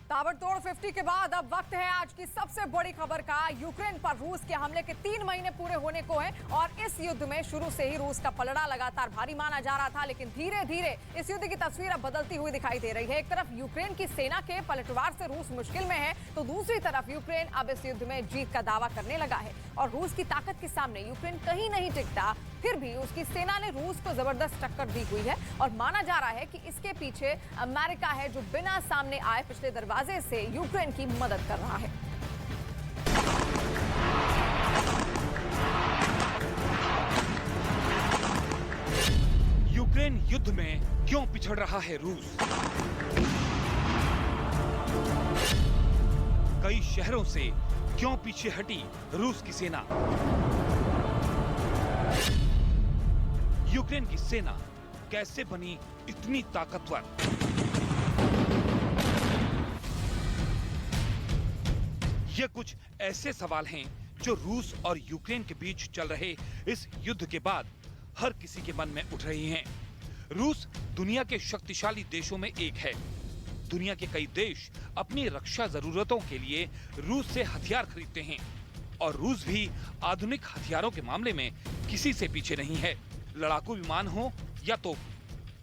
ताबड़तोड़ 50 के बाद अब वक्त है आज की सबसे बड़ी खबर का। यूक्रेन पर रूस के हमले के 3 महीने पूरे होने को हैं और इस युद्ध में शुरू से ही रूस का पलड़ा लगातार भारी माना जा रहा था, लेकिन धीरे धीरे इस युद्ध की तस्वीर अब बदलती हुई दिखाई दे रही है। एक तरफ यूक्रेन की सेना के पलटवार से रूस मुश्किल में है, तो दूसरी तरफ यूक्रेन अब इस युद्ध में जीत का दावा करने लगा है और रूस की ताकत के सामने यूक्रेन कहीं नहीं टिकता। फिर भी उसकी सेना ने रूस को जबरदस्त टक्कर दी हुई है और माना जा रहा है कि इसके पीछे अमेरिका है, जो बिना सामने आए पिछले दरवाजे से यूक्रेन की मदद कर रहा है। यूक्रेन युद्ध में क्यों पिछड़ रहा है रूस? कई शहरों से क्यों पीछे हटी रूस की सेना? यूक्रेन की सेना कैसे बनी इतनी ताकतवर? ये कुछ ऐसे सवाल हैं जो रूस और यूक्रेन के बीच चल रहे इस युद्ध के बाद हर किसी के मन में उठ रही हैं। रूस दुनिया के शक्तिशाली देशों में एक है। दुनिया के कई देश अपनी रक्षा जरूरतों के लिए रूस से हथियार खरीदते हैं और रूस भी आधुनिक हथियारों के मामले में किसी से पीछे नहीं है। लड़ाकू विमान हो या तोप,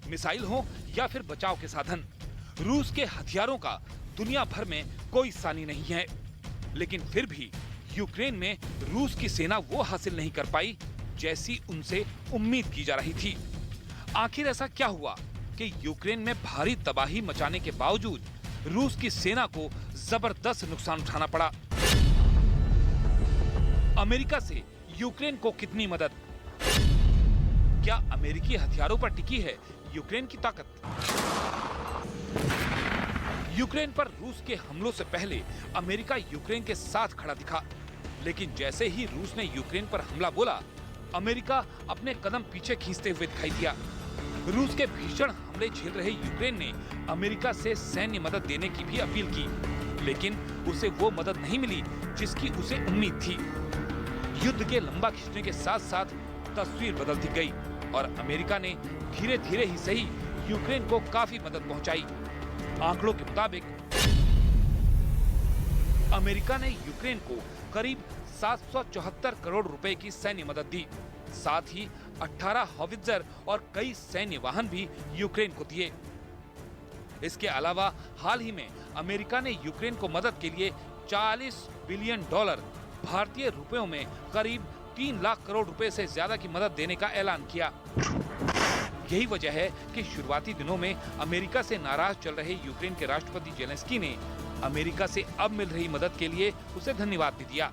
मिसाइल हो या फिर बचाव के साधन, रूस के हथियारों का दुनिया भर में कोई सानी नहीं है। लेकिन फिर भी यूक्रेन में रूस की सेना वो हासिल नहीं कर पाई जैसी उनसे उम्मीद की जा रही थी। आखिर ऐसा क्या हुआ कि यूक्रेन में भारी तबाही मचाने के बावजूद रूस की सेना को जबरदस्त नुकसान उठाना पड़ा? अमेरिका से यूक्रेन को कितनी मदद? क्या अमेरिकी हथियारों पर टिकी है यूक्रेन की ताकत? यूक्रेन पर रूस के हमलों से पहले अमेरिका यूक्रेन के साथ खड़ा दिखा, लेकिन जैसे ही रूस ने यूक्रेन पर हमला बोला, अमेरिका अपने कदम पीछे खींचते हुए दिखाई दिया। रूस के भीषण हमले झेल रहे यूक्रेन ने अमेरिका से सैन्य मदद देने की भी अपील की, लेकिन उसे वो मदद नहीं मिली जिसकी उसे उम्मीद थी। युद्ध के लंबा खिंचने के साथ साथ तस्वीर बदलती गई और अमेरिका ने धीरे धीरे ही सही यूक्रेन को काफी मदद पहुंचाई। आंकड़ों के मुताबिक अमेरिका ने यूक्रेन को करीब 774 करोड़ रुपए की सैन्य मदद दी। साथ ही 18 हॉवित्जर और कई सैन्य वाहन भी यूक्रेन को दिए। इसके अलावा हाल ही में अमेरिका ने यूक्रेन को मदद के लिए $40 बिलियन भारतीय रुपयों में करीब 3 लाख करोड़ रुपए से ज्यादा की मदद देने का ऐलान किया। यही वजह है कि शुरुआती दिनों में अमेरिका से नाराज चल रहे यूक्रेन के राष्ट्रपति जेलेंस्की ने अमेरिका से अब मिल रही मदद के लिए उसे धन्यवाद भी दिया।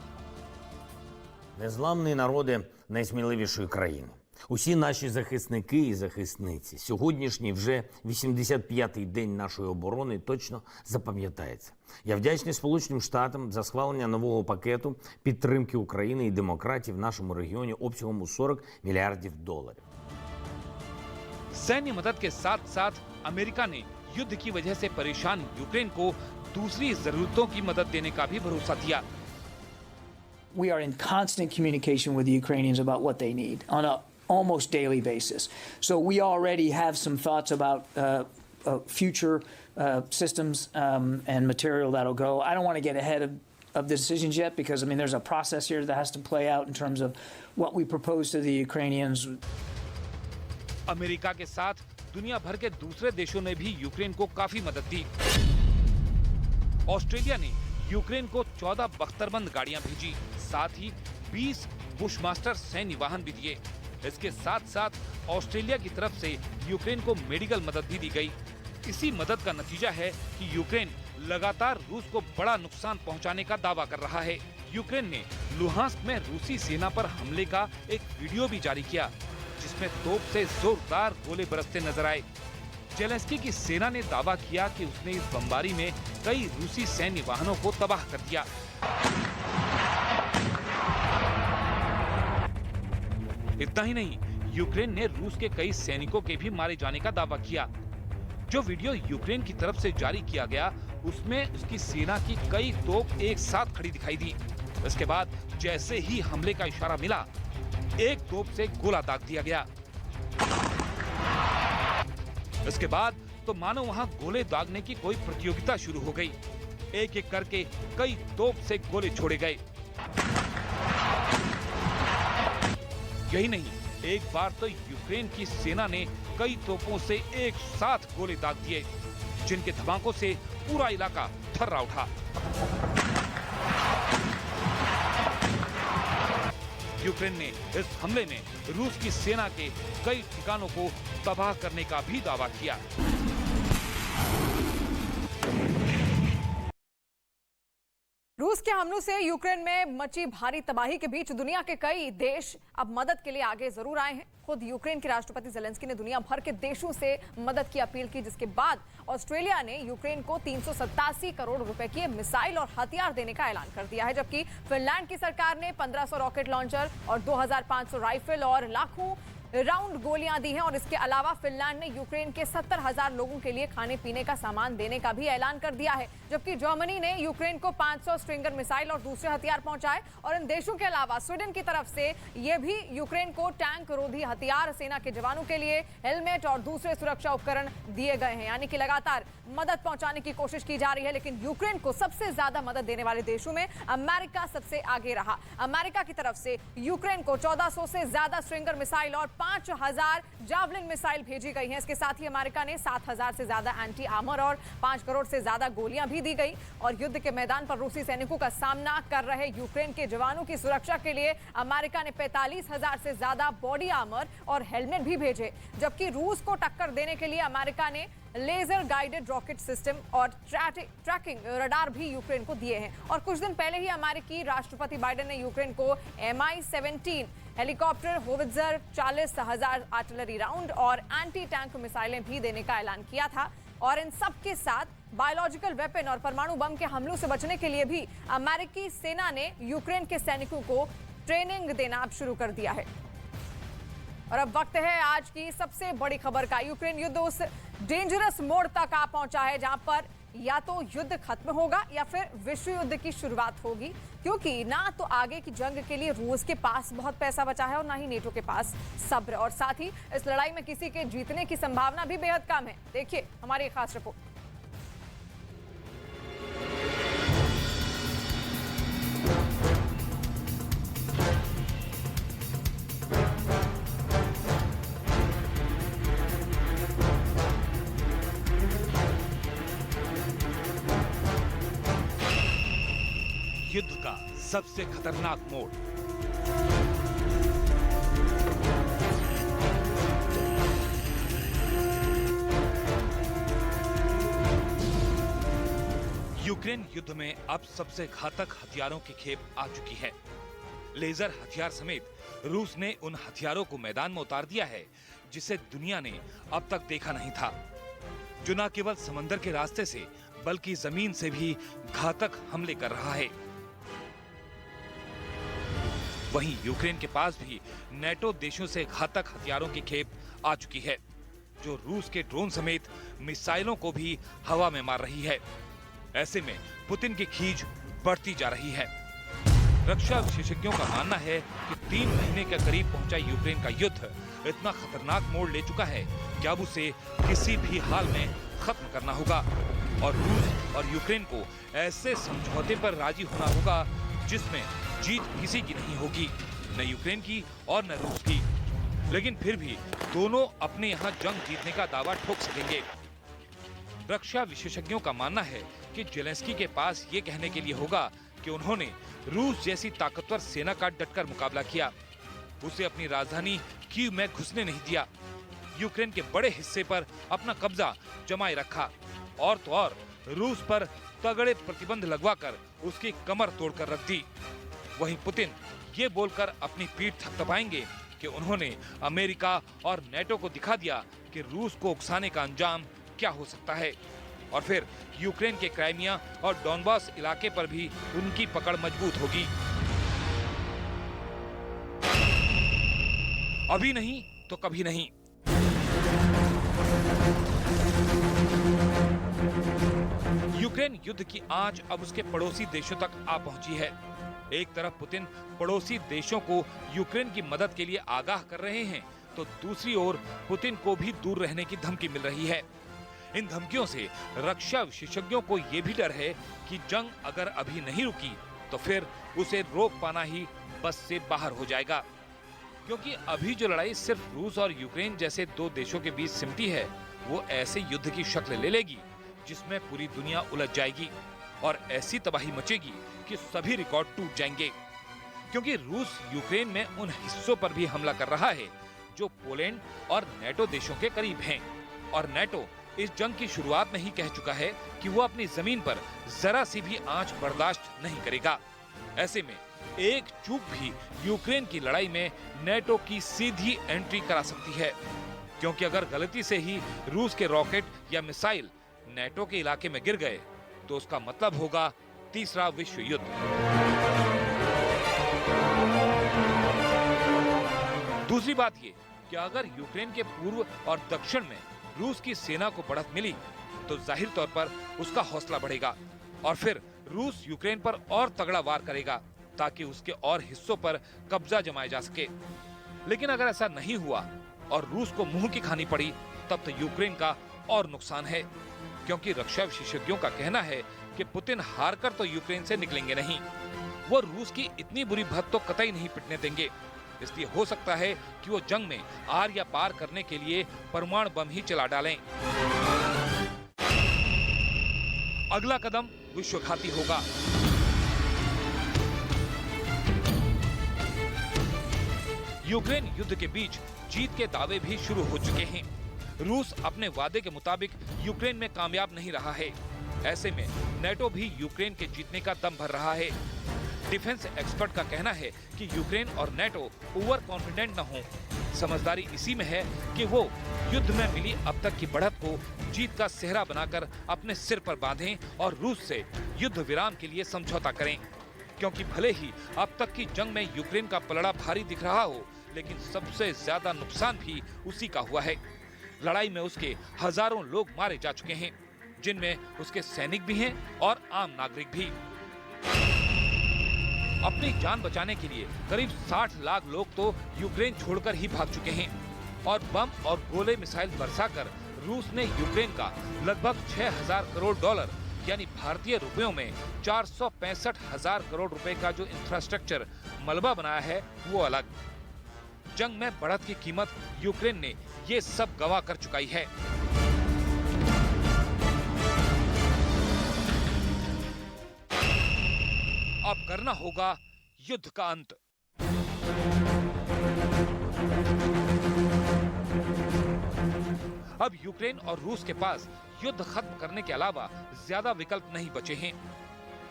Незламні народи найсміливішої країни. Усі наші захисники і захисниці. Сьогоднішній вже 85-й день нашої оборони точно запам'ятається. Я вдячний Сполученим Штатам за схвалення нового пакету підтримки України і демократів в нашому регіоні обсягом у $40 мільярдів. सैन्य मदद के साथ साथ अमेरिका ने युद्ध की वजह से परेशान यूक्रेन को दूसरी जरूरतों की मदद देने का भी भरोसा दिया। We are in constant communication with the Ukrainians about what they need on an almost daily basis. So we already have some thoughts about future systems and material that'll go. I don't want to get ahead of the decisions yet because, I mean, there's a process here that has to play out in terms of what we propose to the Ukrainians. America के साथ दुनिया भर के दूसरे देशों ने भी Ukraine को काफी मदद दी। ऑस्ट्रेलिया ने यूक्रेन को 14 बख्तरबंद गाड़ियां भेजी, साथ ही 20 बुशमास्टर सैन्य वाहन भी दिए। इसके साथ साथ ऑस्ट्रेलिया की तरफ से यूक्रेन को मेडिकल मदद भी दी गई। इसी मदद का नतीजा है कि यूक्रेन लगातार रूस को बड़ा नुकसान पहुंचाने का दावा कर रहा है। यूक्रेन ने लुहांस्क में रूसी सेना पर हमले का एक वीडियो भी जारी किया, जिसमें तोप से जोरदार गोले बरसते नजर आए। जेलेंस्की की सेना ने दावा किया कि उसने इस बमबारी में कई रूसी सैन्य वाहनों को तबाह कर दिया। इतना ही नहीं, यूक्रेन ने रूस के कई सैनिकों के भी मारे जाने का दावा किया। जो वीडियो यूक्रेन की तरफ से जारी किया गया, उसमें उसकी सेना की कई तोप एक साथ खड़ी दिखाई दी। इसके बाद जैसे ही हमले का इशारा मिला, एक तोप से गोला दाग दिया गया। इसके बाद तो मानो वहां गोले दागने की कोई प्रतियोगिता शुरू हो गई। एक एक करके कई तोप से गोले छोड़े गए। यही नहीं, एक बार तो यूक्रेन की सेना ने कई तोपों से एक साथ गोले दाग दिए, जिनके धमाकों से पूरा इलाका थर्रा उठा। यूक्रेन ने इस हमले में रूस की सेना के कई ठिकानों को तबाह करने का भी दावा किया। रूस के हमलों से यूक्रेन में मची भारी तबाही के बीच दुनिया के कई देश अब मदद के लिए आगे जरूर आए हैं। खुद यूक्रेन के राष्ट्रपति ज़ेलेंस्की ने दुनिया भर के देशों से मदद की अपील की, जिसके बाद ऑस्ट्रेलिया ने यूक्रेन को 387 करोड़ रुपए की मिसाइल और हथियार देने का ऐलान कर दिया है, जबकि फिनलैंड की सरकार ने 1500 रॉकेट लॉन्चर और 2500 राइफल और लाखों राउंड गोलियां दी हैं। और इसके अलावा फिनलैंड ने यूक्रेन के 70,000 लोगों के लिए खाने पीने का सामान देने का भी ऐलान कर दिया है, जबकि जर्मनी ने यूक्रेन को 500 स्ट्रिंगर मिसाइल और दूसरे हथियार पहुंचाए। और इन देशों के अलावा स्वीडन की तरफ से ये भी यूक्रेन को टैंक रोधी हथियार, सेना के जवानों के लिए हेलमेट और दूसरे सुरक्षा उपकरण दिए गए हैं। यानी कि लगातार मदद पहुंचाने की कोशिश की जा रही है, लेकिन यूक्रेन को सबसे ज्यादा मदद देने वाले देशों में अमेरिका सबसे आगे रहा। अमेरिका की तरफ से यूक्रेन को 1400 से ज्यादा स्ट्रिंगर मिसाइल और 5000 जावलिन मिसाइल भेजी गई हैं। इसके साथ ही अमेरिका ने 7000 से ज्यादा एंटी आर्मर और 5 करोड़ से ज्यादा गोलियां भी दी गई। और युद्ध के मैदान पर रूसी सैनिकों का सामना कर रहे यूक्रेन के जवानों की सुरक्षा के लिए अमेरिका ने 45,000 से ज्यादा बॉडी आर्मर और हेलमेट भी भेजे, जबकि रूस को टक्कर देने के लिए अमेरिका ने लेजर गाइडेड रॉकेट सिस्टम और ट्रैकिंग रडार भी यूक्रेन को दिए हैं। और कुछ दिन पहले ही अमेरिकी राष्ट्रपति बाइडेन ने यूक्रेन को MI-17 helicopter, howitzer, 40,000 artillery round और एंटी टैंक मिसाइलें भी देने का ऐलान किया था। और इन सब के साथ बायोलॉजिकल वेपन और परमाणु बम के हमलों से बचने के लिए भी अमेरिकी सेना ने यूक्रेन के सैनिकों को ट्रेनिंग देना अब शुरू कर दिया है। और अब वक्त है आज की सबसे बड़ी खबर का। यूक्रेन युद्ध उस डेंजरस मोड़ तक आ पहुंचा है जहां पर या तो युद्ध खत्म होगा या फिर विश्व युद्ध की शुरुआत होगी, क्योंकि ना तो आगे की जंग के लिए रूस के पास बहुत पैसा बचा है और ना ही नेटो के पास सब्र। और साथ ही इस लड़ाई में किसी के जीतने की संभावना भी बेहद कम है। देखिए हमारी एक खास रिपोर्ट। युद्ध का सबसे खतरनाक मोड़। यूक्रेन युद्ध में अब सबसे घातक हथियारों की खेप आ चुकी है। लेजर हथियार समेत रूस ने उन हथियारों को मैदान में उतार दिया है जिसे दुनिया ने अब तक देखा नहीं था, जो न केवल समंदर के रास्ते से बल्कि जमीन से भी घातक हमले कर रहा है। वहीं यूक्रेन के पास भी नेटो देशों से घातक हथियारों की खेप आ चुकी है, जो रूस के ड्रोन समेत मिसाइलों को भी हवा में मार रही है। ऐसे में पुतिन की खींच बढ़ती जा रही है। रक्षा विशेषज्ञों का मानना है कि 3 महीने के करीब पहुंचा यूक्रेन का युद्ध इतना खतरनाक मोड़ ले चुका है कि अब उसे किसी भी हाल में खत्म करना होगा और रूस और यूक्रेन को ऐसे समझौते पर राजी होना होगा जिसमें जीत किसी की नहीं होगी, न यूक्रेन की और न रूस की। लेकिन फिर भी दोनों अपने यहाँ जंग जीतने का दावा ठोक सकेंगे। रक्षा विशेषज्ञों का मानना है कि ज़ेलेंस्की के पास ये कहने के लिए होगा कि उन्होंने रूस जैसी ताकतवर सेना का डटकर मुकाबला किया, उसे अपनी राजधानी कीव में घुसने नहीं दिया, यूक्रेन के बड़े हिस्से पर अपना कब्जा जमाए रखा और तो और रूस पर तगड़े प्रतिबंध लगवाकर उसकी कमर तोड़कर रख दी। वहीं पुतिन ये बोलकर अपनी पीठ थपथपाएंगे कि उन्होंने अमेरिका और नेटो को दिखा दिया कि रूस को उकसाने का अंजाम क्या हो सकता है। और फिर यूक्रेन के क्राइमिया और डॉनबास इलाके पर भी उनकी पकड़ मजबूत होगी। अभी नहीं तो कभी नहीं। यूक्रेन युद्ध की आंच अब उसके पड़ोसी देशों तक आ पहुंची है। एक तरफ पुतिन पड़ोसी देशों को यूक्रेन की मदद के लिए आगाह कर रहे हैं, तो दूसरी ओर पुतिन को भी दूर रहने की धमकी मिल रही है। इन धमकियों से रक्षा विशेषज्ञों को ये भी डर है कि जंग अगर अभी नहीं रुकी तो फिर उसे रोक पाना ही बस से बाहर हो जाएगा। क्योंकि अभी जो लड़ाई सिर्फ रूस और यूक्रेन जैसे दो देशों के बीच सिमटी है, वो ऐसे युद्ध की शक्ल ले लेगी जिसमें पूरी दुनिया उलझ जाएगी और ऐसी तबाही मचेगी कि सभी रिकॉर्ड टूट जाएंगे। क्योंकि रूस यूक्रेन में उन हिस्सों पर भी हमला कर रहा है जो पोलैंड और नेटो देशों के करीब हैं, और नेटो इस जंग की शुरुआत में ही कह चुका है कि वो अपनी जमीन पर जरा सी भी आंच बर्दाश्त नहीं करेगा। ऐसे में एक चूक भी यूक्रेन की लड़ाई में नेटो की सीधी एंट्री करा सकती है, क्योंकि अगर गलती से ही रूस के रॉकेट या मिसाइल नेटो के इलाके में गिर गए तो उसका मतलब होगा तीसरा विश्व युद्ध। दूसरी बात ये कि अगर यूक्रेन के पूर्व और दक्षिण में रूस की सेना को बढ़त मिली तो जाहिर तौर पर उसका हौसला बढ़ेगा और फिर रूस यूक्रेन पर और तगड़ा वार करेगा ताकि उसके और हिस्सों पर कब्जा जमाया जा सके। लेकिन अगर ऐसा नहीं हुआ और रूस को मुंह की खानी पड़ी तब तो यूक्रेन का और नुकसान है, क्योंकि रक्षा विशेषज्ञों का कहना है कि पुतिन हारकर तो यूक्रेन से निकलेंगे नहीं, वो रूस की इतनी बुरी भत तो कतई नहीं पिटने देंगे। इसलिए हो सकता है कि वो जंग में आर या पार करने के लिए परमाणु बम ही चला डालें। अगला कदम विश्वघाती होगा। यूक्रेन युद्ध के बीच जीत के दावे भी शुरू हो चुके हैं। रूस अपने वादे के मुताबिक यूक्रेन में कामयाब नहीं रहा है। ऐसे में नेटो भी यूक्रेन के जीतने का दम भर रहा है। डिफेंस एक्सपर्ट का कहना है कि यूक्रेन और नेटो ओवर कॉन्फिडेंट न हो। समझदारी इसी में है कि वो युद्ध में मिली अब तक की बढ़त को जीत का सेहरा बनाकर अपने सिर पर बांधें और रूस से युद्ध विराम के लिए समझौता करें। क्योंकि भले ही अब तक की जंग में यूक्रेन का पलड़ा भारी दिख रहा हो, लेकिन सबसे ज्यादा नुकसान भी उसी का हुआ है। लड़ाई में उसके हजारों लोग मारे जा चुके हैं, जिनमें उसके सैनिक भी हैं और आम नागरिक भी। अपनी जान बचाने के लिए करीब 60 लाख लोग तो यूक्रेन छोड़कर ही भाग चुके हैं और बम और गोले मिसाइल बरसाकर रूस ने यूक्रेन का लगभग 6000 करोड़ डॉलर यानी भारतीय रुपयों में 465,000 करोड़ रुपए का जो इंफ्रास्ट्रक्चर मलबा बनाया है वो अलग। जंग में बढ़त की कीमत यूक्रेन ने ये सब गवा कर चुकाई है। अब करना होगा युद्ध का अंत। अब यूक्रेन और रूस के पास युद्ध खत्म करने के अलावा ज्यादा विकल्प नहीं बचे हैं।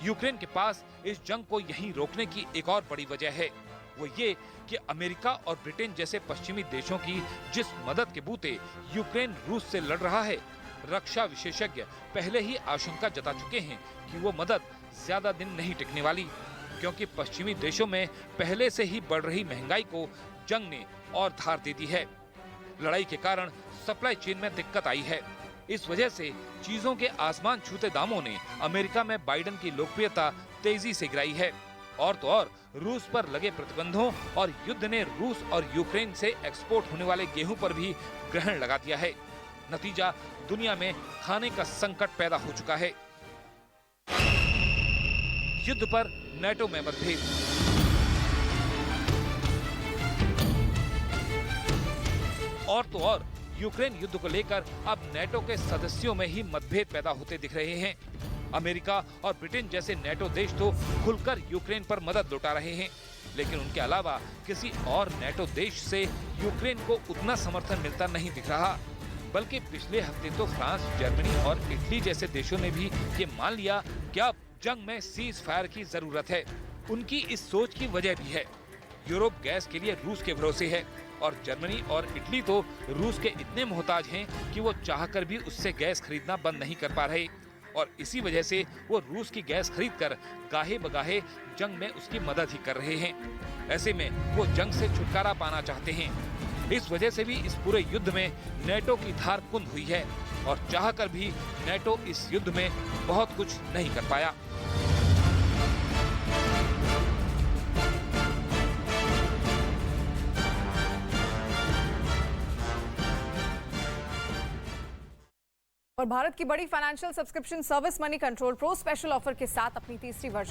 यूक्रेन के पास इस जंग को यहीं रोकने की एक और बड़ी वजह है, वो ये कि अमेरिका और ब्रिटेन जैसे पश्चिमी देशों की जिस मदद के बूते यूक्रेन रूस से लड़ रहा है, रक्षा विशेषज्ञ पहले ही आशंका जता चुके हैं कि वो मदद ज्यादा दिन नहीं टिकने वाली, क्योंकि पश्चिमी देशों में पहले से ही बढ़ रही महंगाई को जंग ने और धार दे दी है। लड़ाई के कारण सप्लाई चेन में दिक्कत आई है। इस वजह से चीजों के आसमान छूते दामों ने अमेरिका में बाइडेन की लोकप्रियता तेजी से गिराई है। और तो और रूस पर लगे प्रतिबंधों और युद्ध ने रूस और यूक्रेन से एक्सपोर्ट होने वाले गेहूं पर भी ग्रहण लगा दिया है। नतीजा दुनिया में खाने का संकट पैदा हो चुका है। युद्ध पर नेटो में मतभेद। और तो और यूक्रेन युद्ध को लेकर अब नेटो के सदस्यों में ही मतभेद पैदा होते दिख रहे हैं। अमेरिका और ब्रिटेन जैसे नेटो देश तो खुलकर यूक्रेन पर मदद लौटा रहे हैं, लेकिन उनके अलावा किसी और नेटो देश से यूक्रेन को उतना समर्थन मिलता नहीं दिख रहा। बल्कि पिछले हफ्ते तो फ्रांस, जर्मनी और इटली जैसे देशों ने भी ये मान लिया कि अब जंग में सीज फायर की जरूरत है। उनकी इस सोच की वजह भी है। यूरोप गैस के लिए रूस के भरोसे है और जर्मनी और इटली तो रूस के इतने मोहताज हैं कि वो चाहकर भी उससे गैस खरीदना बंद नहीं कर पा रहे, और इसी वजह से वो रूस की गैस खरीदकर गाहे बगाहे जंग में उसकी मदद ही कर रहे हैं। ऐसे में वो जंग से छुटकारा पाना चाहते हैं। इस वजह से भी इस पूरे युद्ध में नेटो की धार कुंद हुई है और चाहकर भी नेटो इस युद्ध में बहुत कुछ नहीं कर पाया। और भारत की बड़ी financial subscription service money control pro special offer के साथ अपनी तीसरी वर्ष